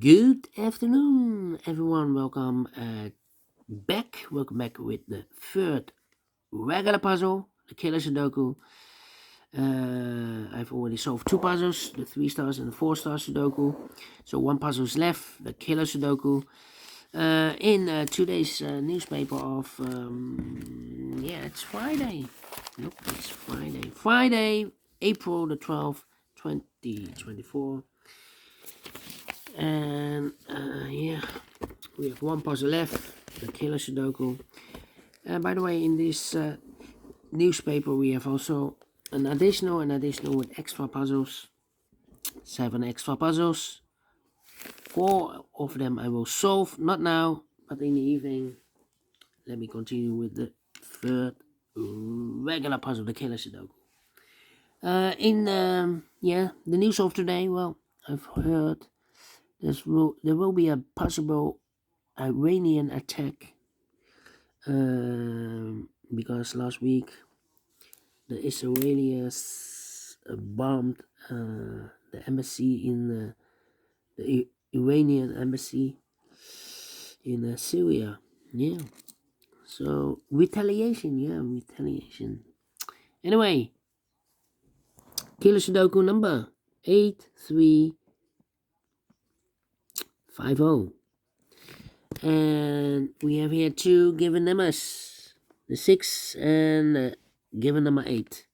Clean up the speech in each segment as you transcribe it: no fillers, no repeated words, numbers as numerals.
Good afternoon, everyone. Welcome back. Welcome back with the third regular puzzle, the Killer Sudoku. I've already solved two puzzles, the 3 stars and the 4 star Sudoku. So one puzzle is left, the Killer Sudoku. In today's newspaper of, it's Friday. Nope, it's Friday. Friday, April the 12th, 2024. And we have one puzzle left, the Killer Sudoku. By the way, in this newspaper we have also an additional with extra puzzles. 7 extra puzzles. 4 of them I will solve, not now, but in the evening. Let me continue with the third regular puzzle, the Killer Sudoku. The news of today, well, I've heard there will be a possible Iranian attack because last week the Israelis bombed the embassy in the Iranian embassy in Syria. Yeah, so retaliation. Anyway, Killer Sudoku number 8350. And we have here two given numbers, the 6 and given number 8.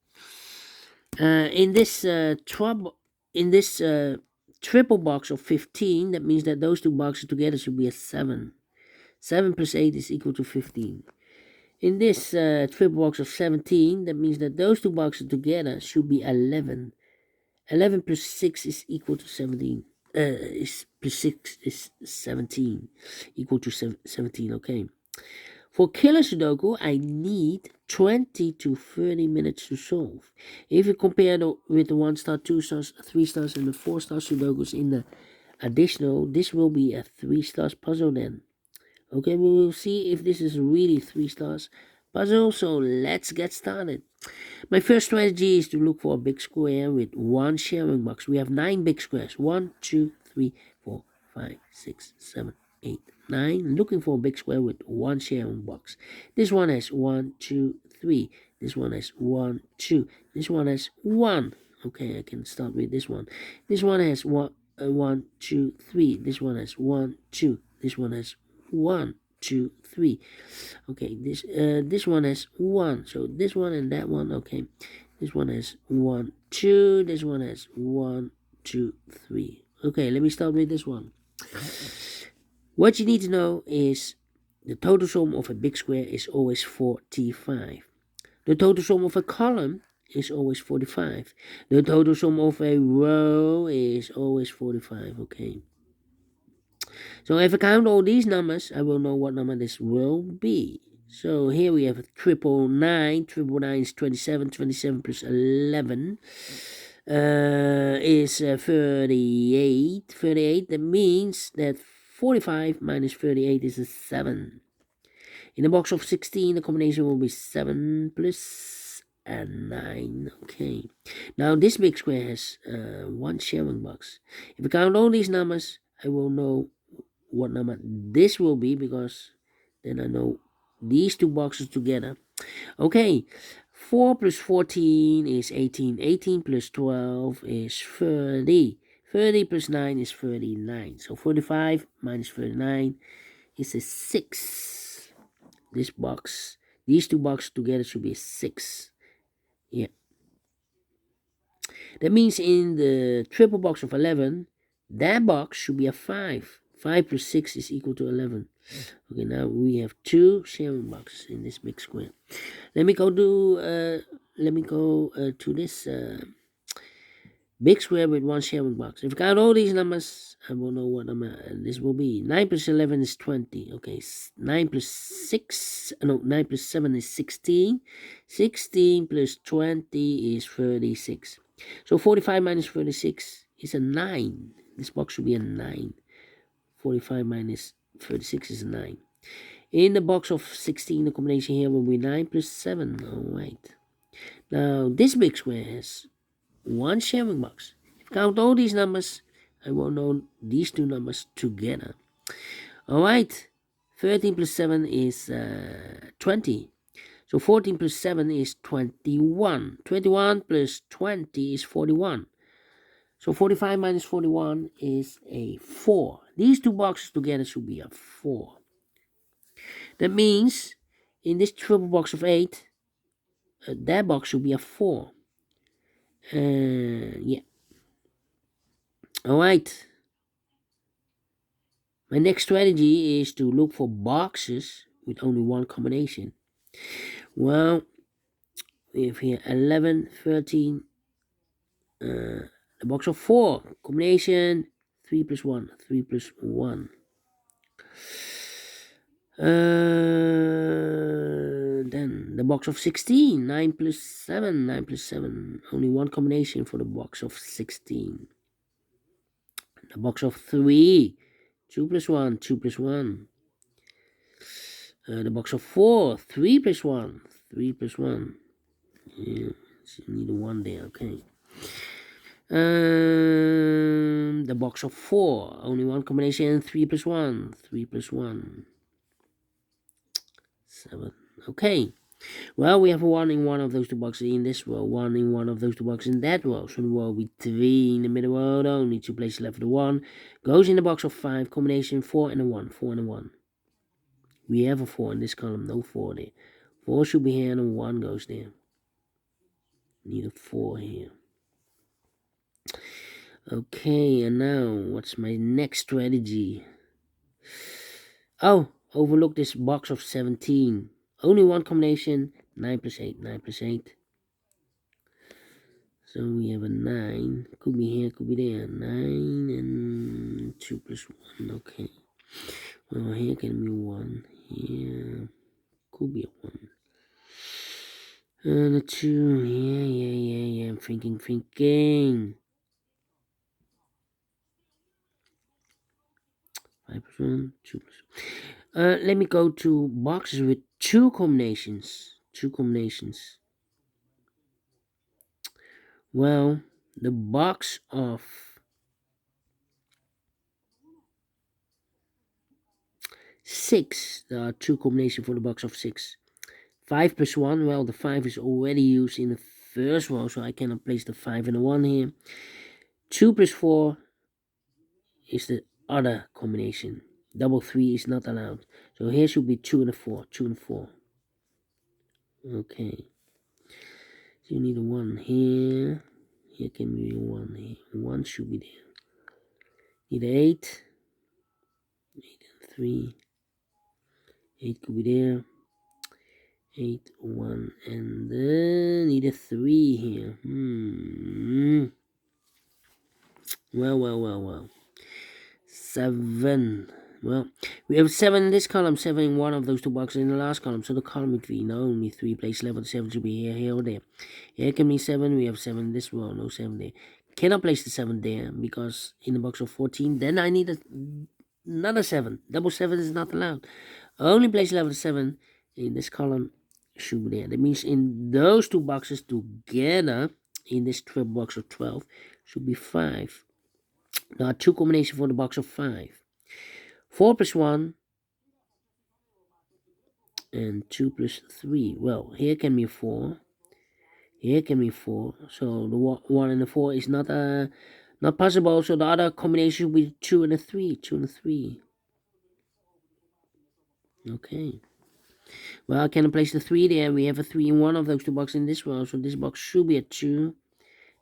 In this triple box of 15, that means that those two boxes together should be a 7. 7 plus 8 is equal to 15. In this triple box of 17, that means that those two boxes together should be 11. 11 plus 6 is equal to 17. Plus 6 is 17, equal to 17, okay. For Killer Sudoku, I need 20 to 30 minutes to solve. If you compare with the 1 star, 2 stars, 3 stars, and the 4 star Sudokus in the additional, this will be a 3 stars puzzle then. Okay, we will see if this is really 3 stars puzzle, so let's get started. My first strategy is to look for a big square with one sharing box. We have 9 big squares. 1, 2, 3, 4, 5, 6, 7, 8, 9. Looking for a big square with one sharing box. This one has 1, 2, 3. This one has 1, 2. This one has 1. Okay, I can start with this one. This one has 1, 2, 3. This one has 1, 2. This one has 1, 2, 3. Okay, this one has 1. So this one and that one. Okay, this one has 1, 2. This one has 1, 2, 3. Okay, let me start with this one. What you need to know is the total sum of a big square is always 45. The total sum of a column is always 45. The total sum of a row is always 45. Okay. So if I count all these numbers, I will know what number this will be. So here we have 999. 999 is 27. 27 plus 11 is 38. 38, that means that 45 minus 38 is a 7. In the box of 16, the combination will be 7 plus 9. Okay. Now this big square has one sharing box. If I count all these numbers, I will know what number this will be, because then I know these two boxes together. Okay, 4 plus 14 is 18. 18 plus 12 is 30. 30 plus 9 is 39. So 45 minus 39 is a 6. These two boxes together should be a 6. Yeah. That means in the triple box of 11, that box should be a 5. 5 plus 6 is equal to 11. Okay, now we have 2 sharing boxes in this big square. Let me go to this big square with one sharing box. If I count all these numbers, I will know what number this will be. 9 plus 11 is 20. Okay, 9 plus 7 is 16. 16 plus 20 is 36. So 45 minus 36 is a 9. This box should be a 9. 45 minus 36 is 9. In the box of 16, the combination here will be 9 plus 7. Alright. Now, this big square has one sharing box. If I count all these numbers, I won't know these two numbers together. Alright, 13 plus 7 is 20. So 14 plus 7 is 21. 21 plus 20 is 41. So 45 minus 41 is a 4. These two boxes together should be a 4. That means in this triple box of 8, that box should be a 4. Yeah. Alright. My next strategy is to look for boxes with only one combination. Well, we have here 11, 13, the box of 4. Combination 3 plus 1, 3 plus 1. Then the box of 16, 9 plus 7, 9 plus 7. Only one combination for the box of 16. The box of 3, 2 plus 1, 2 plus 1. The box of 4, 3 plus 1, 3 plus 1. Yeah, so you need a 1 there, okay. The box of 4, only one combination, 3 plus 1, 3 plus 1. 7, okay. Well, we have a 1 in one of those two boxes in this row, 1 in one of those two boxes in that row. So in the row with 3 in the middle row, only 2 places left for the 1. Goes in the box of 5, combination 4 and a 1, 4 and a 1. We have a 4 in this column, no 4 there. 4 should be here and a 1 goes there. Need a 4 here. Okay, and now what's my next strategy? Oh, overlook this box of 17. Only one combination, 9 plus 8, 9 plus 8. So we have a 9. Could be here, could be there. 9 and 2 plus 1. Okay. Well, here can be 1. Here could be a 1. And a 2. Yeah. I'm thinking. 5 plus 1, 2 plus 1. Let me go to boxes with 2 combinations. 2 combinations. Well, the box of 6, there are 2 combinations for the box of 6. 5 plus 1, well, the 5 is already used in the first row, so I cannot place the 5 and a 1 here. 2 plus 4 is the other combination. Double 3 is not allowed. So here should be 2 and a 4, 2 and 4. Okay. So you need a 1 here. Here can be a 1 here. 1 should be there. Need a 8. 8 and 3. 8 could be there. 8, 1, and then need a 3 here. Well. 7. Well, we have 7 in this column, 7 in one of those two boxes in the last column. So the column with 3, no, only 3 place left. The 7 should be here, or there. Here can be 7. We have 7 in this row, no 7 there. Cannot place the 7 there because in the box of 14, then I need another 7. Double 7 is not allowed. Only place left the 7 in this column should be there. That means in those two boxes together, in this triple box of 12, should be 5. There are 2 combinations for the box of 5. 4 plus 1 and 2 plus 3. Well, here can be 4. Here can be 4. So the 1 and the 4 is not possible. So the other combination will be 2 and a 3. 2 and a 3. Okay. Well, I can place the 3 there. We have a 3 in one of those two boxes in this row. So this box should be a 2.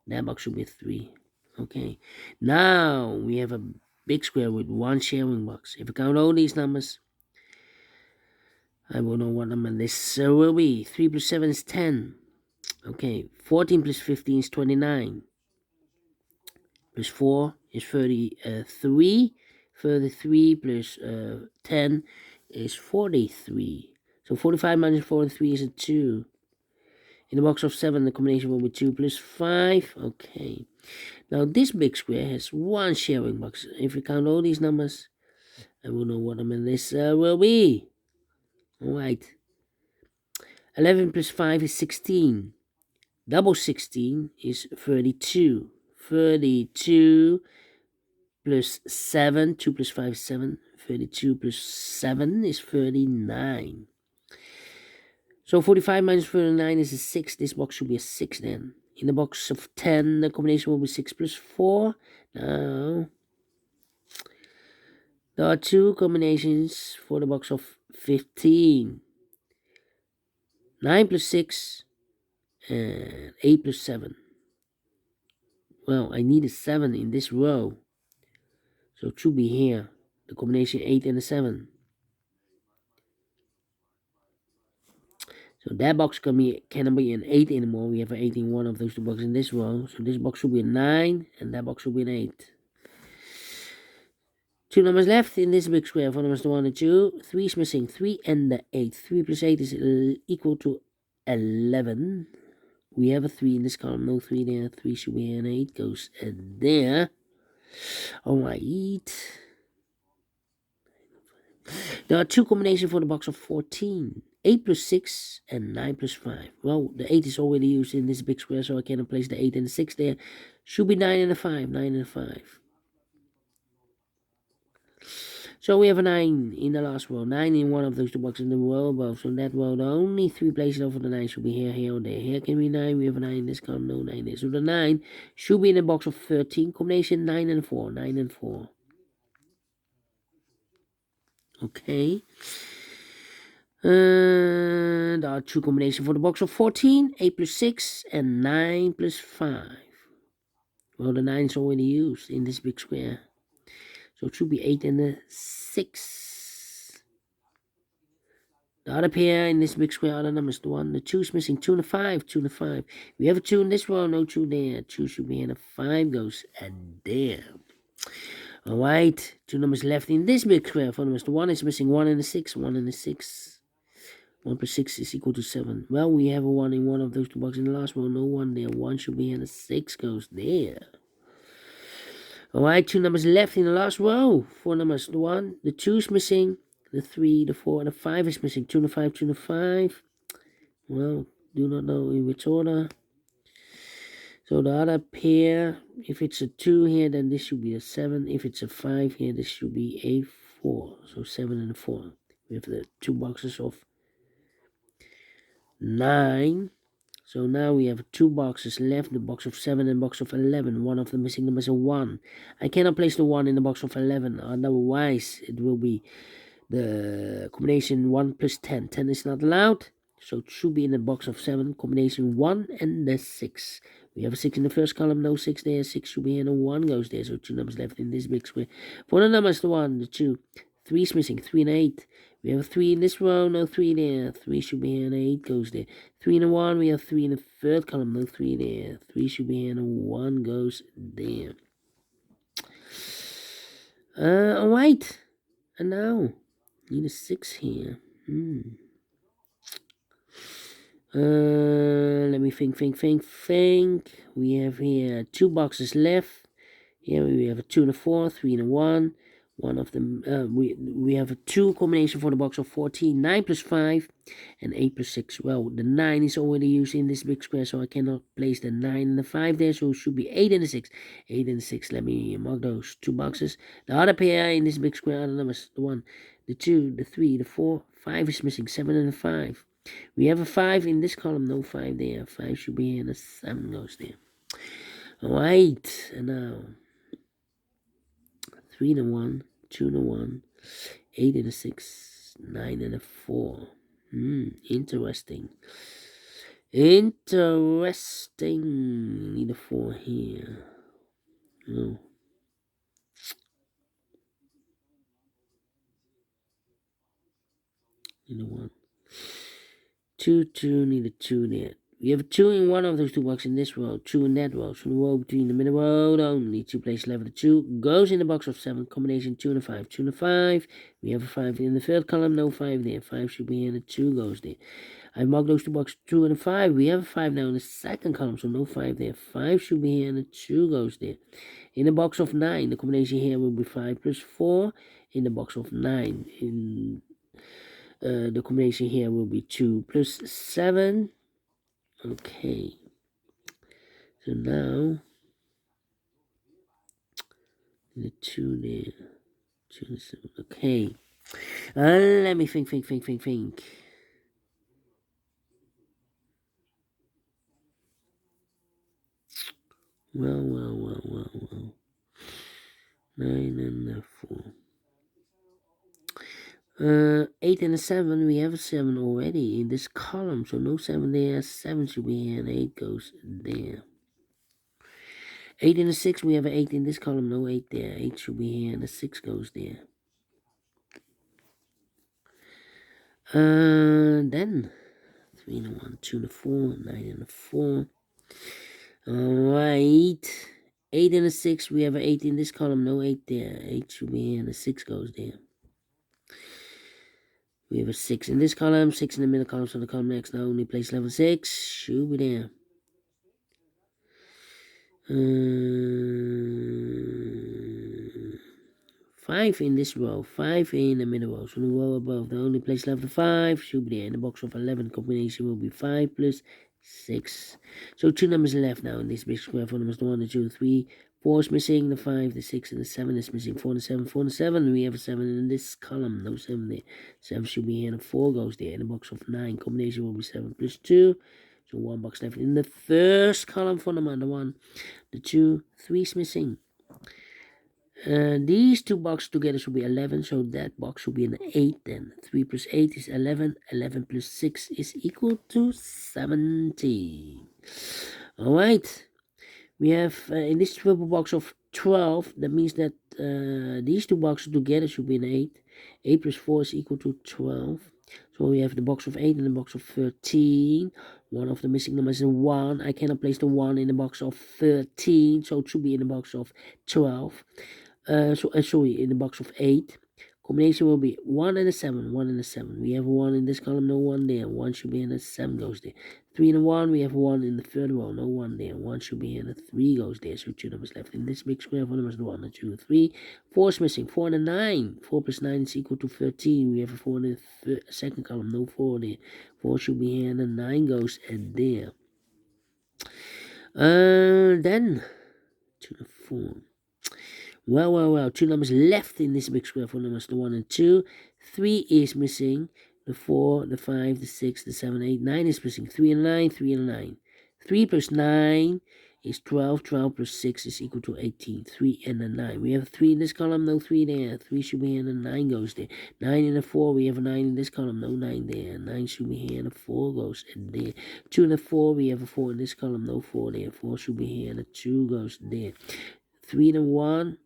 That box should be a 3. Okay. Now we have a big square with 1 sharing box. If I count all these numbers, I will know what number this will be. 3 plus 7 is 10. Okay. 14 plus 15 is 29. Plus 4 is 33. 33 plus 10 is 43. So 45 minus 43 is a 2. In the box of 7, the combination will be 2 plus 5. Okay. Now this big square has 1 sharing box. If we count all these numbers, I will know what number this will be. Alright. 11 plus 5 is 16. Double 16 is 32. 32 plus 7. 2 plus 5 is 7. 32 plus 7 is 39. So 45 minus 39 is a 6. This box should be a 6 then. In the box of 10, the combination will be 6 plus 4. Now, there are two combinations for the box of 15. 9 plus 6 and 8 plus 7. Well, I need a 7 in this row. So it should be here. The combination 8 and a 7. So that box cannot be an 8 anymore. We have an 8 in one of those two boxes in this row. So this box should be a 9 and that box should be an 8. Two numbers left in this big square. 4 numbers to 1 and 2. 3 is missing. 3 and the 8. 3 plus 8 is equal to 11. We have a 3 in this column. No 3 there. 3 should be an 8. Goes there. Alright. There are two combinations for the box of 14. 8 plus 6 and 9 plus 5. Well, the 8 is already used in this big square, so I cannot place the 8 and the 6 there. Should be 9 and a 5. 9 and a 5. So we have a 9 in the last row. 9 in one of those two boxes in the row above. So in that row, the only 3 places over the 9 should be here, here, or there. Here can be 9. We have a 9 in this column. No 9 there. So the 9 should be in the box of 13. Combination 9 and 4. 9 and 4. Okay. There are two combinations for the box of 14. 8 plus 6 and 9 plus 5. Well, the 9 is already used in this big square. So it should be 8 and a 6. The other pair in this big square are the numbers. The 1, the 2 is missing. 2 and a 5. 2 and a 5. We have a 2 in this row. No 2 there. 2 should be in a 5 goes and there. Alright. Two numbers left in this big square. 4 numbers. The 1 is missing. 1 and a 6. 1 and a 6. 1 plus 6 is equal to 7. Well, we have a 1 in one of those two boxes in the last one. No 1 there. 1 should be in a 6 goes there. Alright, two numbers left in the last row. 4 numbers. The 1, the 2 is missing. The 3, the 4, and the 5 is missing. 2 and a 5, 2 and a 5. Well, do not know in which order. So the other pair, if it's a 2 here, then this should be a 7. If it's a 5 here, this should be a 4. So 7 and a 4. We have the two boxes of 9. So now we have two boxes left, the box of 7 and box of 11. One of the missing numbers is a 1. I cannot place the 1 in the box of 11, otherwise it will be the combination 1 plus 10. 10 is not allowed, so it should be in the box of 7, combination 1 and the 6. We have a 6 in the first column, no 6 there. 6 should be in, and 1 goes there, so two numbers left in this big square. For the numbers, the 1, the 2, 3 is missing, 3 and 8. We have a 3 in this row, no 3 there. 3 should be here, and 8 goes there. 3 and a 1, we have 3 in the third column, no 3 there. 3 should be here, and 1 goes there. Alright. And now, need a 6 here. Let me think. We have here two boxes left. Here we have a 2 and a 4, 3 and a 1. One of them, we have a 2 combination for the box of 14, 9 plus 5, and 8 plus 6. Well, the 9 is already used in this big square, so I cannot place the 9 and the 5 there, so it should be 8 and a 6. 8 and 6, let me mark those two boxes. The other pair in this big square are the numbers, the 1, the 2, the 3, the 4, 5 is missing, 7 and a 5. We have a 5 in this column, no 5 there. 5 should be here, and a 7 goes there. Alright, and now 3 and a 1, 2 and a 1, 8 and a 6, 9 and a 4. Interesting. Need a 4 here. Oh. Need a 1. 2, 2, need a 2 there. We have a 2 in one of those two boxes in this row, 2 in that row. So the row between the middle row, only 2 places left. The 2 goes in the box of 7, combination 2 and a 5. 2 and a 5. We have a 5 in the third column, no 5 there. 5 should be here, and the 2 goes there. I marked those two boxes 2 and a 5. We have a 5 now in the second column, so no 5 there. 5 should be here, and the 2 goes there. In the box of 9, the combination here will be 5 plus 4. In the box of 9, the combination here will be 2 plus 7. Okay, so now The 2 there. 2 and 7. Okay. Let me think. Well. 9 and a 4. 8 and a 7, we have a 7 already in this column, so no 7 there. 7 should be here, and 8 goes there. 8 and a 6, we have an 8 in this column, no 8 there. 8 should be here, and the 6 goes there. Then 3 and a 1, 2 and a 4, 9 and a 4. Alright. 8 and a 6, we have an 8 in this column, no 8 there. 8 should be here, and the 6 goes there. We have a 6 in this column, 6 in the middle column, so the column next now only place level 6. Should be there. 5 in this row, 5 in the middle row, so the row above the only place level 5 should be there. In the box of 11 combination will be 5 plus 6. So 2 numbers left now in this big square. 4 numbers, the 1, the 2, 3, 4 is missing, the 5, the 6, and the 7 is missing. 4 and 7, 4 and 7. We have a 7 in this column, no 7 there. 7 should be here, and the 4 goes there. In the box of 9 combination will be 7 plus 2. So 1 box left in the first column for number the 1, the 2, 3 is missing. These two boxes together should be 11, so that box should be an 8 then. 3 plus 8 is 11. 11 plus 6 is equal to 17. Alright. We have in this triple box of 12, that means that these two boxes together should be an 8. 8 plus 4 is equal to 12. So we have the box of 8 and the box of 13. One of the missing numbers is a 1. I cannot place the 1 in the box of 13, so it should be in the box of 12. Sorry, in the box of 8. Combination will be 1 and a 7, 1 and a 7. We have a 1 in this column, no 1 there. 1 should be in the 7 goes there. 3 and a 1, we have 1 in the third row, no 1 there. 1 should be in the 3 goes there. So 2 numbers left in this big square. 4 numbers, the 1, the 2, 3. 4 is missing. 4 and a 9. 4 plus 9 is equal to 13. We have a 4 in the second column, no 4 there. 4 should be here, and the 9 goes in there. Then 2 and 4. Well. 2 numbers left in this big square. 4 numbers, the 1 and 2. 3 is missing. The 4, the 5, the 6, the 7, 8, 9 is missing. 3 and 9, 3 and 9. 3 plus 9 is 12. 12 plus 6 is equal to 18. 3 and a 9. We have a 3 in this column, no 3 there. 3 should be here, and a 9 goes there. 9 and a 4, we have a 9 in this column, no 9 there. 9 should be here, and a 4 goes in there. 2 and a 4, we have a 4 in this column, no 4 there. 4 should be here, and a 2 goes there. 3 and a 1.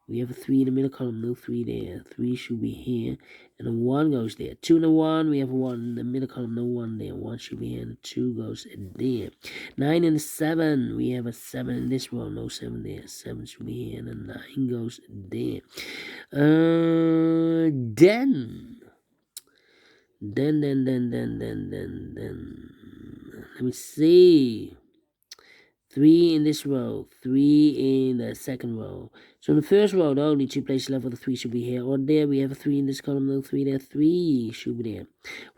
We have a 3 in the middle column, no 3 there. 3 should be here, and a 1 goes there. 2 and a 1, we have a 1 in the middle column, no 1 there. 1 should be here, and a 2 goes in there. 9 and a 7, we have a 7 in this row, no 7 there. 7 should be here, and a 9 goes there. Then. Let me see. 3 in this row, 3 in the second row. So in the first row, the only 2 places left for the 3 should be here or there. We have a 3 in this column, no 3 there. 3 should be there.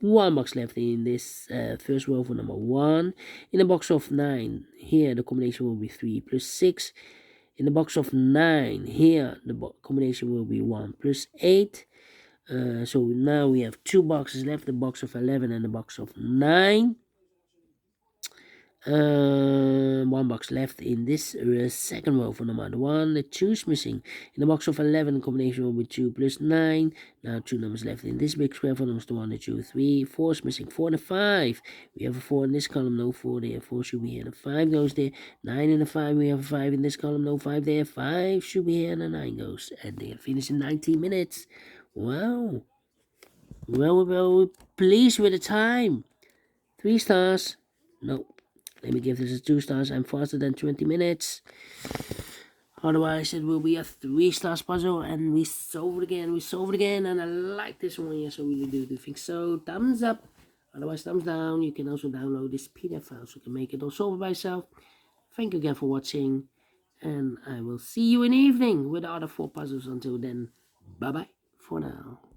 1 box left in this first row for number 1. In the box of 9, here the combination will be 3 plus 6. In the box of 9, here the combination will be 1 plus 8. So now we have 2 boxes left, the box of 11 and the box of 9. 1 box left in this second row for number 1. The 2 is missing. In the box of 11, combination will be 2 plus 9. Now 2 numbers left in this big square for numbers 1, 2, 3. 4 is missing. 4 and a 5. We have a 4 in this column, no 4 there. 4 should be here, and a 5 goes there. 9 and a 5. We have a 5 in this column, no 5 there. 5 should be here, and a 9 goes. And they finish in 19 minutes. Wow. Well, we're pleased with the time. 3 stars. No. Let me give this a 2 stars. I'm faster than 20 minutes. Otherwise, it will be a 3 stars puzzle. And we solve it again. And I like this one. Yes, I really do think so. Thumbs up. Otherwise, thumbs down. You can also download this PDF file so you can make it or solve it by yourself. Thank you again for watching. And I will see you in the evening with the other 4 puzzles. Until then, bye-bye for now.